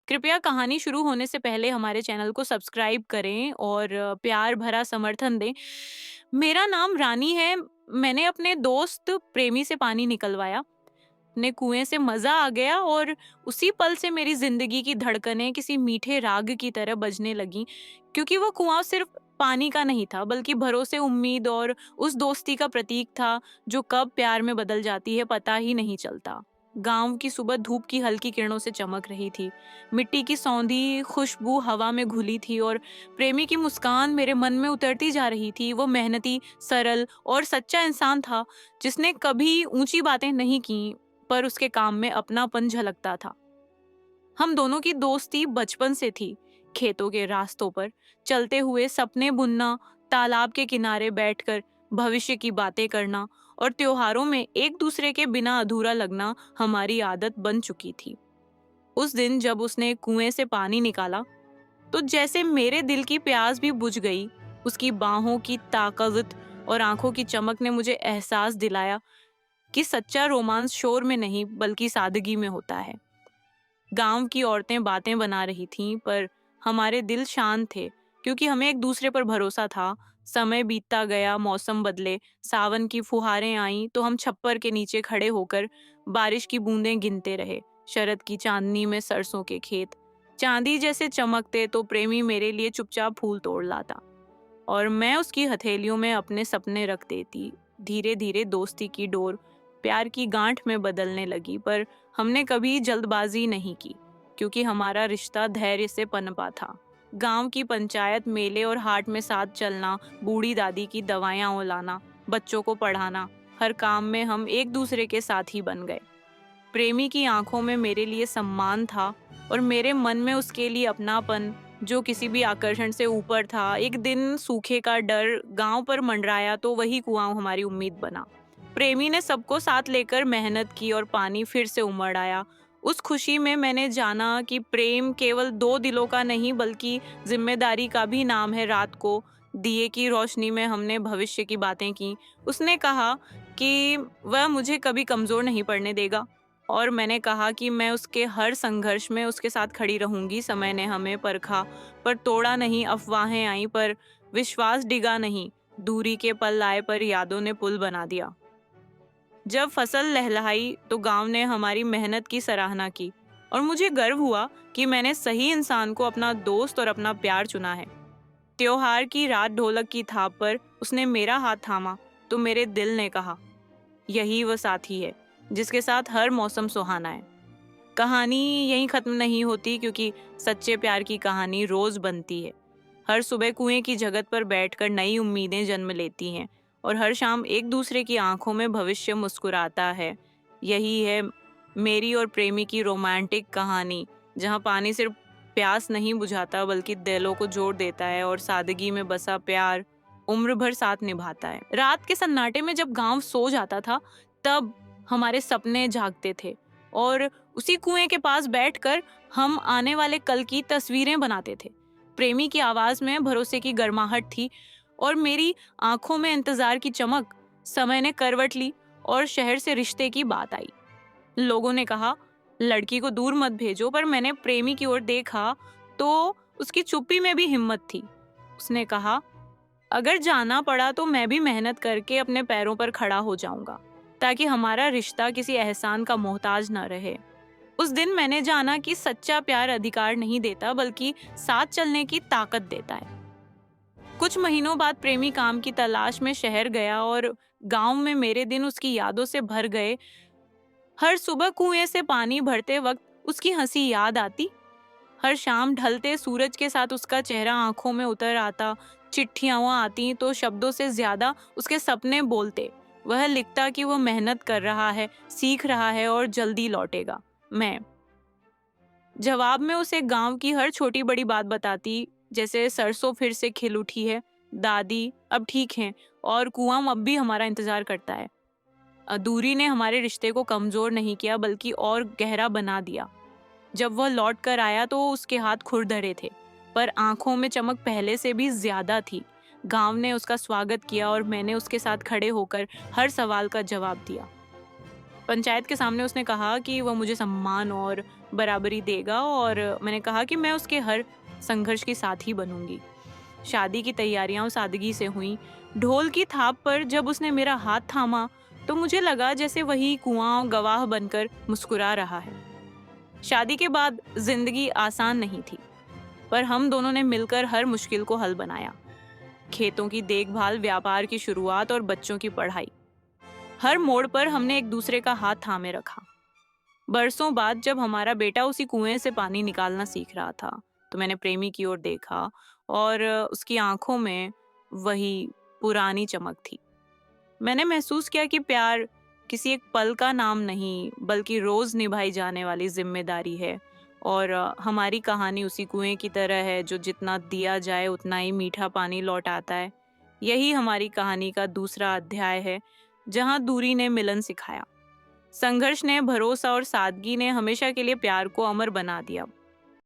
कृपया कहानी शुरू होने से पहले हमारे चैनल को सब्सक्राइब करें और प्यार भरा समर्थन दें। मेरा नाम रानी है। मैंने अपने दोस्त प्रेमी से पानी निकलवाया। अपने कुएं से मज़ा आ गया और उसी पल से मेरी ज़िंदगी की धड़कनें किसी मीठे राग की तरह बजने लगीं, क्योंकि वो कुआँ सिर्फ़ पानी का नहीं था, बल्कि भरोसे, उम्मीद और उस दोस्ती का प्रतीक था, जो कब प्यार में बदल जाती है, पता ही नहीं चलता। गाँव की सुबह धूप की हल्की किरणों से चमक रही थी। मिट्टी की सौंधी खुशबू हवा में घुली थी और प्रेमी की मुस्कान मेरे मन में उतरती जा रही थी। वो मेहनती, सरल और सच्चा इंसान था, जिसने कभी ऊँची बातें नहीं की, पर उसके काम में अपनापन झलकता था। हम दोनों की दोस्ती बचपन से थी। खेतों के रास्तों पर चलते हुए सपने बुनना, तालाब के किनारे बैठकर भविष्य की बातें करना और त्योहारों में एक दूसरे के बिना अधूरा लगना हमारी आदत बन चुकी थी। उस दिन जब उसने कुएं से पानी निकाला, तो जैसे मेरे दिल की प्यास भी बुझ गई। उसकी बाहों की ताकत और आंखों की चमक ने मुझे एहसास दिलाया कि सच्चा रोमांस शोर में नहीं, बल्कि सादगी में होता है। गांव की औरतें बातें बना रही थीं, पर हमारे दिल शांत थे, क्योंकि हमें एक दूसरे पर भरोसा था। समय बीतता गया, मौसम बदले, सावन की फुहारें आईं, तो हम छप्पर के नीचे खड़े होकर बारिश की बूंदें गिनते रहे। शरद की चांदनी में सरसों के खेत चांदी जैसे चमकते, तो प्रेमी मेरे लिए चुपचाप फूल तोड़ लाता और मैं उसकी हथेलियों में अपने सपने रख देती। धीरे धीरे दोस्ती की डोर प्यार की गांठ में बदलने लगी, पर हमने कभी जल्दबाजी नहीं की, क्योंकि हमारा रिश्ता धैर्य से पनपा था। गांव की पंचायत, मेले और हाट में साथ चलना, बूढ़ी दादी की दवाइयाँ उलाना, बच्चों को पढ़ाना, हर काम में हम एक दूसरे के साथी बन गए। प्रेमी की आंखों में मेरे लिए सम्मान था और मेरे मन में उसके लिए अपनापन, जो किसी भी आकर्षण से ऊपर था। एक दिन सूखे का डर गांव पर मंडराया, तो वही कुआं हमारी उम्मीद बना। प्रेमी ने सबको साथ लेकर मेहनत की और पानी फिर से उमड़ आया। उस खुशी में मैंने जाना कि प्रेम केवल दो दिलों का नहीं, बल्कि जिम्मेदारी का भी नाम है। रात को दिए की रोशनी में हमने भविष्य की बातें की। उसने कहा कि वह मुझे कभी कमजोर नहीं पड़ने देगा, और मैंने कहा कि मैं उसके हर संघर्ष में उसके साथ खड़ी रहूंगी। समय ने हमें परखा, पर तोड़ा नहीं। अफवाहें आई, पर विश्वास डिगा नहीं। दूरी के पल आए, पर यादों ने पुल बना दिया। जब फसल लहलहाई, तो गांव ने हमारी मेहनत की सराहना की और मुझे गर्व हुआ कि मैंने सही इंसान को अपना दोस्त और अपना प्यार चुना है। त्योहार की रात ढोलक की थाप पर उसने मेरा हाथ थामा, तो मेरे दिल ने कहा, यही वो साथी है जिसके साथ हर मौसम सुहाना है। कहानी यहीं खत्म नहीं होती, क्योंकि सच्चे प्यार की कहानी रोज बनती है। हर सुबह कुएं की जगत पर बैठकर नई उम्मीदें जन्म लेती हैं और हर शाम एक दूसरे की आंखों में भविष्य मुस्कुराता है। यही है मेरी और प्रेमी की रोमांटिक कहानी, जहां पानी सिर्फ प्यास नहीं बुझाता, बल्कि दिलों को जोड़ देता है और सादगी में बसा प्यार उम्र भर साथ निभाता है। रात के सन्नाटे में जब गांव सो जाता था, तब हमारे सपने जागते थे और उसी कुएं के पास बैठकर हम आने वाले कल की तस्वीरें बनाते थे। प्रेमी की आवाज में भरोसे की गर्माहट थी और मेरी आंखों में इंतजार की चमक। समय ने करवट ली और शहर से रिश्ते की बात आई। लोगों ने कहा, लड़की को दूर मत भेजो, पर मैंने प्रेमी की ओर देखा तो उसकी चुप्पी में भी हिम्मत थी। उसने कहा, अगर जाना पड़ा तो मैं भी मेहनत करके अपने पैरों पर खड़ा हो जाऊंगा, ताकि हमारा रिश्ता किसी एहसान का मोहताज न रहे। उस दिन मैंने जाना कि सच्चा प्यार अधिकार नहीं देता, बल्कि साथ चलने की ताकत देता है। कुछ महीनों बाद प्रेमी काम की तलाश में शहर गया और गांव में मेरे दिन उसकी यादों से भर गए। हर सुबह कुएं से पानी भरते वक्त उसकी हंसी याद आती। हर शाम ढलते सूरज के साथ उसका चेहरा आंखों में उतर आता। चिट्ठियां आती तो शब्दों से ज्यादा उसके सपने बोलते। वह लिखता कि वो मेहनत कर रहा है, सीख रहा है और जल्दी लौटेगा। मैं जवाब में उसे गांव की हर छोटी बड़ी बात बताती, जैसे सरसों फिर से खिल उठी है, दादी अब ठीक हैं और कुआं अब भी हमारा इंतजार करता है। दूरी ने हमारे रिश्ते को कमजोर नहीं किया, बल्कि और गहरा बना दिया। जब वह लौट कर आया तो उसके हाथ खुरदरे थे, पर आंखों में चमक पहले से भी ज्यादा थी। गांव ने उसका स्वागत किया और मैंने उसके साथ खड़े होकर हर सवाल का जवाब दिया। पंचायत के सामने उसने कहा कि वो मुझे सम्मान और बराबरी देगा, और मैंने कहा कि मैं उसके हर संघर्ष की साथी बनूंगी। शादी की तैयारियां सादगी से हुईं। ढोल की थाप पर जब उसने मेरा हाथ थामा, तो मुझे लगा जैसे वही कुआं गवाह बनकर मुस्कुरा रहा है। शादी के बाद जिंदगी आसान नहीं थी, पर हम दोनों ने मिलकर हर मुश्किल को हल बनाया। खेतों की देखभाल, व्यापार की शुरुआत और बच्चों की पढ़ाई, हर मोड़ पर हमने एक दूसरे का हाथ थामे रखा। बरसों बाद जब हमारा बेटा उसी कुएं से पानी निकालना सीख रहा था, तो मैंने प्रेमी की ओर देखा, और उसकी आंखों में वही पुरानी चमक थी। मैंने महसूस किया कि प्यार किसी एक पल का नाम नहीं, बल्कि रोज निभाई जाने वाली जिम्मेदारी है। और हमारी कहानी उसी कुएं की तरह है, जो जितना दिया जाए उतना ही मीठा पानी लौट आता है। यही हमारी कहानी का दूसरा अध्याय है, जहां दूरी ने मिलन सिखाया, संघर्ष ने भरोसा, और सादगी ने हमेशा के लिए प्यार को अमर बना दिया।